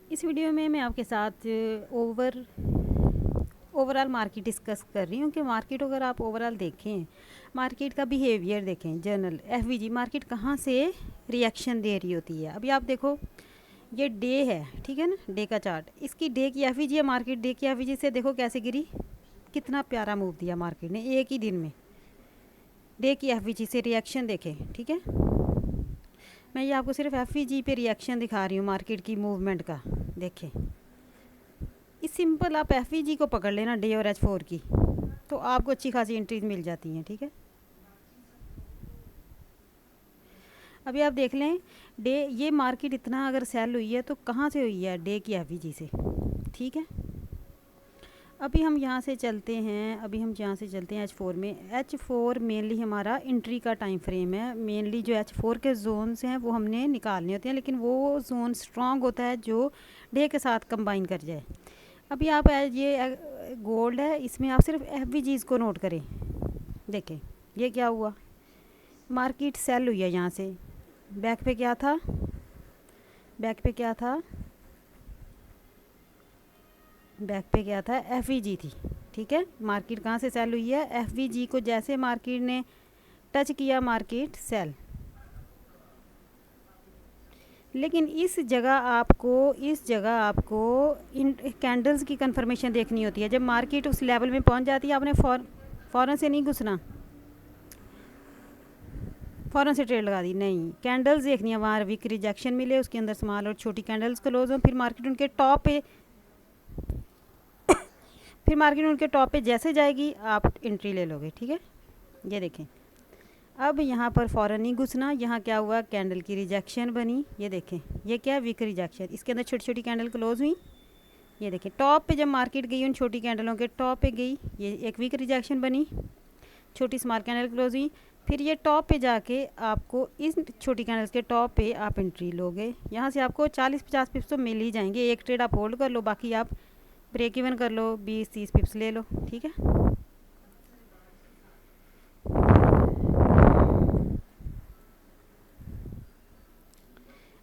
इस वीडियो में मैं आपके साथ ओवरऑल मार्केट डिस्कस कर रही हूँ कि मार्केट अगर आप ओवरऑल देखें, मार्केट का बिहेवियर देखें, जनरल एफवीजी मार्केट कहाँ से रिएक्शन दे रही होती है। अभी आप देखो, ये डे है, ठीक है ना, डे का चार्ट, इसकी डे की एफवीजी है मार्केट, डे की एफवीजी से देखो कैसे गिरी, कितना प्यारा मूव दिया मार्केट ने एक ही दिन में। डे की एफवीजी से रिएक्शन देखें, ठीक है। मैं ये आपको सिर्फ एफवीजी पे रिएक्शन दिखा रही हूँ मार्केट की मूवमेंट का। देखें, इस सिंपल आप एफवीजी को पकड़ लेना डे और H4 की, तो आपको अच्छी खासी एंट्रीज मिल जाती हैं, ठीक है। अभी आप देख लें, डे ये मार्केट इतना अगर सेल हुई है तो कहाँ से हुई है, डे की एफवीजी से, ठीक है। अभी हम यहाँ से चलते हैं, H4 में। H4 मेनली हमारा एंट्री का टाइम फ्रेम है। मेनली जो H4 के जोन्स हैं वो हमने निकालने होते हैं, लेकिन वो जोन स्ट्रॉन्ग होता है जो डे के साथ कंबाइन कर जाए। अभी आप ये गोल्ड है, इसमें आप सिर्फ एफवीजीज को नोट करें। देखें ये क्या हुआ, मार्केट सेल हुई है यहाँ से। बैक पे क्या था, बैक पे क्या था, बैक पे क्या था, एफवीजी थी, ठीक है। मार्केट कहाँ से सेल हुई है, एफवीजी को जैसे मार्केट ने टच किया, मार्केट सेल। लेकिन इस जगह आपको इन कैंडल्स की कंफर्मेशन देखनी होती है। जब मार्केट उस लेवल में पहुंच जाती है, आपने फ़ौरन से नहीं घुसना, फ़ौरन से ट्रेड लगा दी नहीं, कैंडल्स देखनी है। वहाँ वीक रिजेक्शन मिले, उसके अंदर स्मॉल और छोटी कैंडल्स क्लोज हो, फिर मार्केट उनके टॉप पे जैसे जाएगी आप एंट्री ले लोगे, ठीक है। ये देखें, अब यहाँ पर फ़ौरन नहीं घुसना। यहाँ क्या हुआ, कैंडल की रिजेक्शन बनी, ये देखें, ये क्या है, वीक रिजेक्शन, इसके अंदर छोटी छोटी कैंडल क्लोज हुई। ये देखें, टॉप पे जब मार्केट गई, उन छोटी कैंडलों के टॉप पे गई, ये एक वीक रिजेक्शन बनी, छोटी स्मॉल कैंडल क्लोज हुई, फिर ये टॉप पे जाके आपको इस छोटी कैंडल्स के टॉप पे आप एंट्री लोगे। यहाँ से आपको 40-50 पिप्स तो मिल ही जाएंगे। एक ट्रेड आप होल्ड कर लो, बाकी आप ब्रेक इवन कर लो, 20-30 पिप्स ले लो, ठीक है।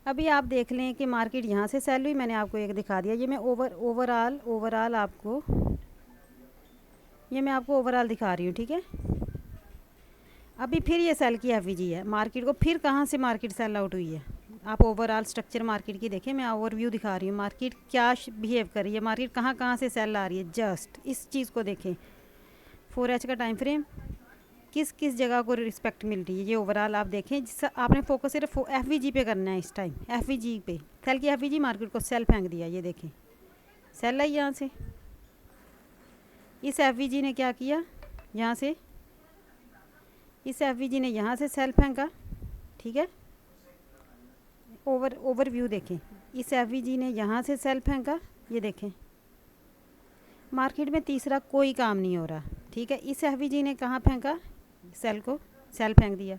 अभी आप देख लें कि मार्केट यहाँ से सेल हुई, मैंने आपको एक दिखा दिया। ये मैं ओवरऑल आपको ओवरऑल दिखा रही हूँ, ठीक है। अभी फिर ये सेल की एफवीजी है मार्केट को, फिर कहाँ से मार्केट सेल आउट हुई है। आप ओवरऑल स्ट्रक्चर मार्केट की देखें, मैं ओवरव्यू दिखा रही हूँ मार्केट क्या बिहेव कर रही है, मार्केट कहाँ कहाँ से सेल आ रही है। जस्ट इस चीज़ को देखें, 4H का टाइम फ्रेम, किस किस जगह को रिस्पेक्ट मिल रही है, ये ओवरऑल आप देखें। जिससे आपने फोकस सिर्फ एफवीजी पे करना है इस टाइम, एफवीजी पे। सेल की एफवीजी मार्केट को सेल फेंक दिया, ये देखें सेल आई यहाँ से। इस एफवीजी ने क्या किया, यहाँ से इस एफवीजी ने यहाँ से सेल फेंका, ठीक है। ओवरव्यू देखें, इस एफवीजी ने यहाँ से सेल फेंका, ये देखें मार्केट में तीसरा कोई काम नहीं हो रहा, ठीक है। इस एफवीजी ने कहाँ फेंका, सेल को सेल फेंक दिया।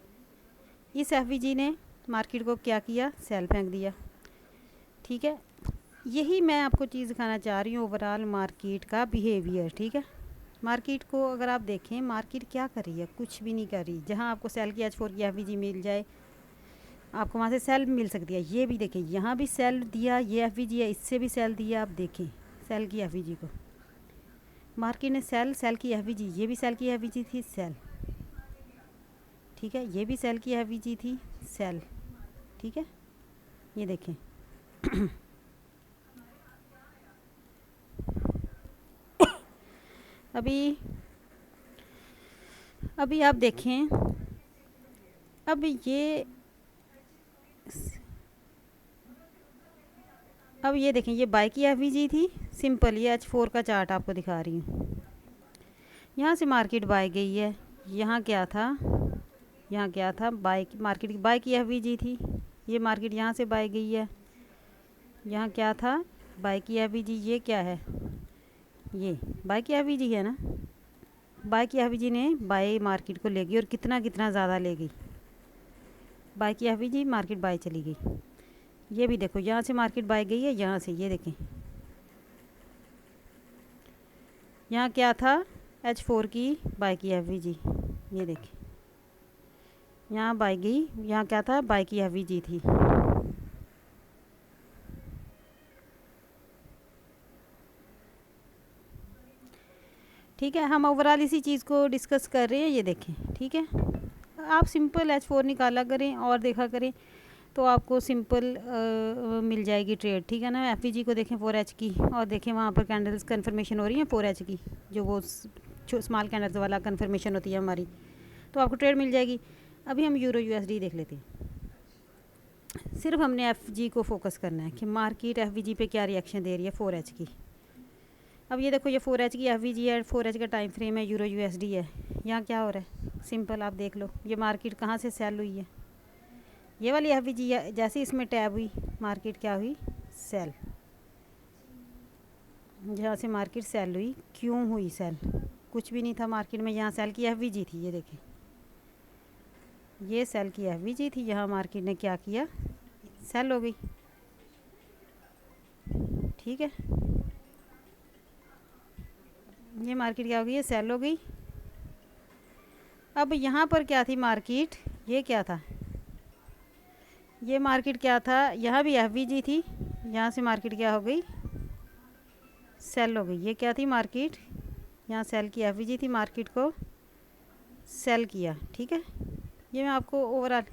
इस एफवीजी ने मार्केट को क्या किया, सेल फेंक दिया, ठीक है। यही मैं आपको चीज़ दिखाना चाह रही हूँ, ओवरऑल मार्केट का बिहेवियर, ठीक है। मार्केट को अगर आप देखें, मार्केट क्या कर रही है, कुछ भी नहीं कर रही। जहाँ आपको सेल की H4 की एफवीजी मिल जाए, आपको वहाँ से सेल मिल सकती है। ये भी देखें, यहाँ भी सेल दिया, ये एफवीजी है, इससे भी सेल दिया। आप देखें सेल की एफवीजी को, मार्केट ने सेल की एफवीजी, ये भी सेल की एफवीजी थी, सेल, ठीक है। ये भी सेल की एफवीजी थी, सेल, ठीक है। ये देखें अभी आप देखें, अब ये देखें, ये बाय की एफवीजी थी सिंपल। ये H4 का चार्ट आपको दिखा रही हूँ। यहाँ से मार्केट बाय गई है, यहाँ क्या था, मार्केट की बाय की एफवीजी थी। ये मार्केट यहाँ से बाय गई है, यहाँ क्या था, बाय की एफवीजी। ये क्या है, ये बाय की एफवीजी है ना। बाय की एफवीजी ने बाय मार्केट को ले गई, और कितना कितना ज़्यादा ले गई। बाय की एफवीजी, मार्केट बाय चली गई। ये भी देखो, यहाँ से मार्केट बाय गई है, यहाँ से, ये देखें यहाँ क्या था, H4 की बाय की एफवीजी, ये देखें यहाँ बाय गई, यहाँ क्या था, बाय की एफवीजी थी। ठीक है, हम ओवरऑल इसी चीज़ को डिस्कस कर रहे हैं, ये देखें। ठीक है, आप सिंपल H4 निकाला करें और देखा करें तो आपको सिंपल मिल जाएगी ट्रेड। ठीक है ना, FVG को देखें 4H की और देखें वहाँ पर कैंडल्स कन्फर्मेशन हो रही है 4H की, जो वो स्मॉल कैंडल्स वाला कन्फर्मेशन होती है हमारी, तो आपको ट्रेड मिल जाएगी। अभी हम यूरो USD देख लेते हैं। सिर्फ हमने FG को फोकस करना है कि मार्केट FVG पे क्या रिएक्शन दे रही है 4H की। अब ये देखो, ये 4H की FVG है, 4H का टाइम फ्रेम है, यूरो USD है। यहाँ क्या हो रहा है, सिंपल आप देख लो, ये मार्केट कहाँ से सेल हुई है, ये वाली FVG है, जैसे इसमें टैब हुई मार्केट क्या हुई, सेल। जहाँ से मार्केट सेल हुई, क्यों हुई सेल, कुछ भी नहीं था मार्केट में, यहाँ सेल की FVG थी, ये देखें, ये सेल की FVG थी, यहाँ मार्केट ने क्या किया, सेल हो गई। ठीक है, ये मार्केट क्या हो गई है, सेल हो गई। अब यहाँ पर क्या थी मार्केट, ये क्या था, ये मार्केट क्या था, यहाँ भी FVG थी, यहाँ से मार्केट क्या हो गई, सेल हो गई। ये क्या थी मार्केट, यहाँ सेल की FVG थी, मार्केट को सेल किया। ठीक है, ये मैं आपको ओवरऑल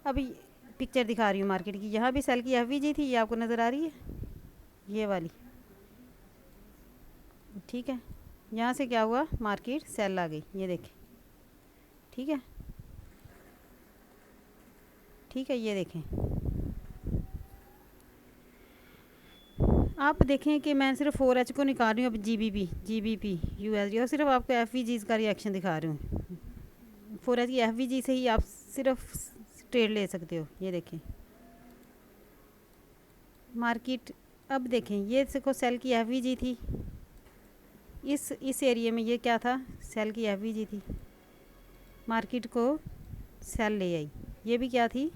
अभी पिक्चर दिखा रही हूँ मार्केट की। यहाँ भी सेल की FVG थी, ये आपको नज़र आ रही है, ये वाली। ठीक है, यहाँ से क्या हुआ, मार्केट सेल आ गई, ये देखें। ठीक है, ठीक है, ये देखें। आप देखें कि मैं सिर्फ 4H को निकाल रही हूँ, अब GBP USD, और सिर्फ आपको FVGs का रिएक्शन दिखा रही हूँ। 4H की FVG से ही आप सिर्फ ट्रेड ले सकते हो। ये देखें मार्केट, अब देखें, ये देखो सेल की FVG थी, इस एरिया में ये क्या था, सेल की FVG थी, मार्केट को सेल ले आई। ये भी क्या थी,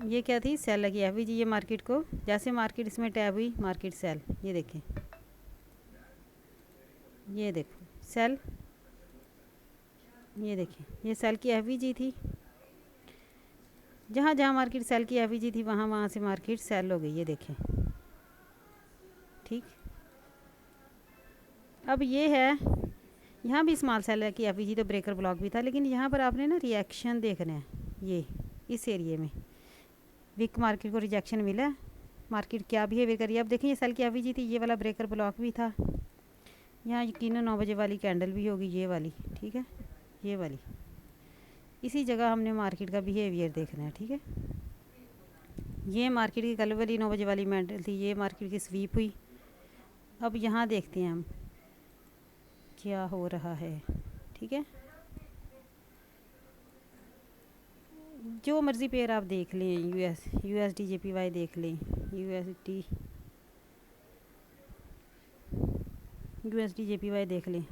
ये क्या थी, सेल लगी FVG, ये मार्केट को, जैसे मार्केट इसमें टैब हुई मार्केट सेल। ये देखें, ये देखो सेल, ये देखें, ये सेल की FVG थी, जहाँ जहाँ मार्केट सेल की FVG थी वहाँ वहाँ से मार्केट सेल हो गई। ये देखें, ठीक। अब ये है, यहाँ भी स्मॉल सेल की FVG, तो ब्रेकर ब्लॉक भी था, लेकिन यहाँ पर आपने ना रिएक्शन देखना है। ये इस एरिए में वीक मार्केट को रिजेक्शन मिला, मार्केट क्या बिहेवियर करी। अब देखें, ये सेल की FVG थी, ये वाला ब्रेकर ब्लॉक भी था, यहाँ यकीनन 9 बजे वाली कैंडल भी होगी, ये वाली। ठीक है, ये वाली, इसी जगह हमने मार्केट का बिहेवियर देखना है। ठीक है, ये मार्केट की कल वाली 9 बजे वाली कैंडल थी, ये मार्केट की स्वीप हुई। अब यहाँ देखते हैं हम क्या हो रहा है। ठीक है, जो मर्ज़ी पेयर आप देख लें, USD JPY देख लें, USD JPY देख लें,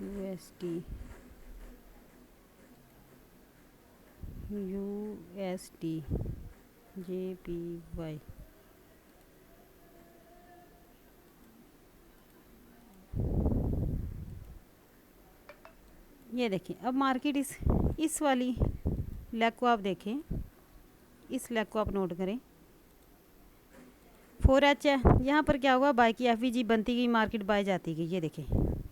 USD JPY, ये देखें। अब मार्केट इस वाली लेग को आप देखें, इस लेग को आप नोट करें, 4H है, यहाँ पर क्या हुआ, बाय की FVG बनती गई, मार्केट बाय जाती गई। ये देखें,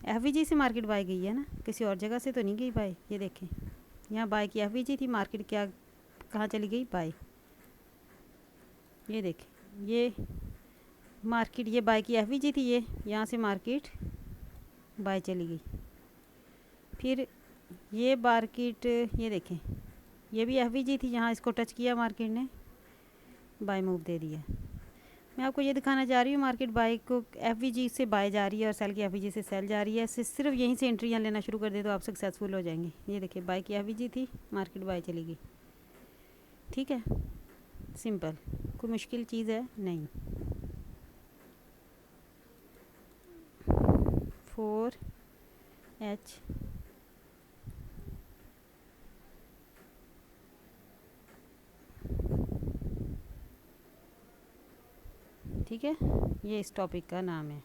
FVG से मार्केट बाय गई है ना, किसी और जगह से तो नहीं गई बाय। ये देखें, यहाँ बाय की FVG थी, मार्केट क्या कहाँ चली गई, बाय। ये देखें, ये मार्केट, ये बाय की FVG थी, ये यहाँ से मार्केट बाय चली गई। फिर ये मार्केट, ये देखें, ये भी FVG थी, यहाँ इसको टच किया मार्केट ने, बाय मूव दे दिया। मैं आपको ये दिखाना चाह रही हूँ, मार्केट बाय को FVG से बाय जा रही है और सेल की FVG से सेल जा रही है। सिर्फ यहीं से एंट्रियाँ लेना शुरू कर दे तो आप सक्सेसफुल हो जाएंगे। ये देखिए, बाय की FVG थी, मार्केट बाय चली गई। ठीक है, सिंपल, कोई मुश्किल चीज़ है नहीं। 4H ठीक है, ये इस टॉपिक का नाम है।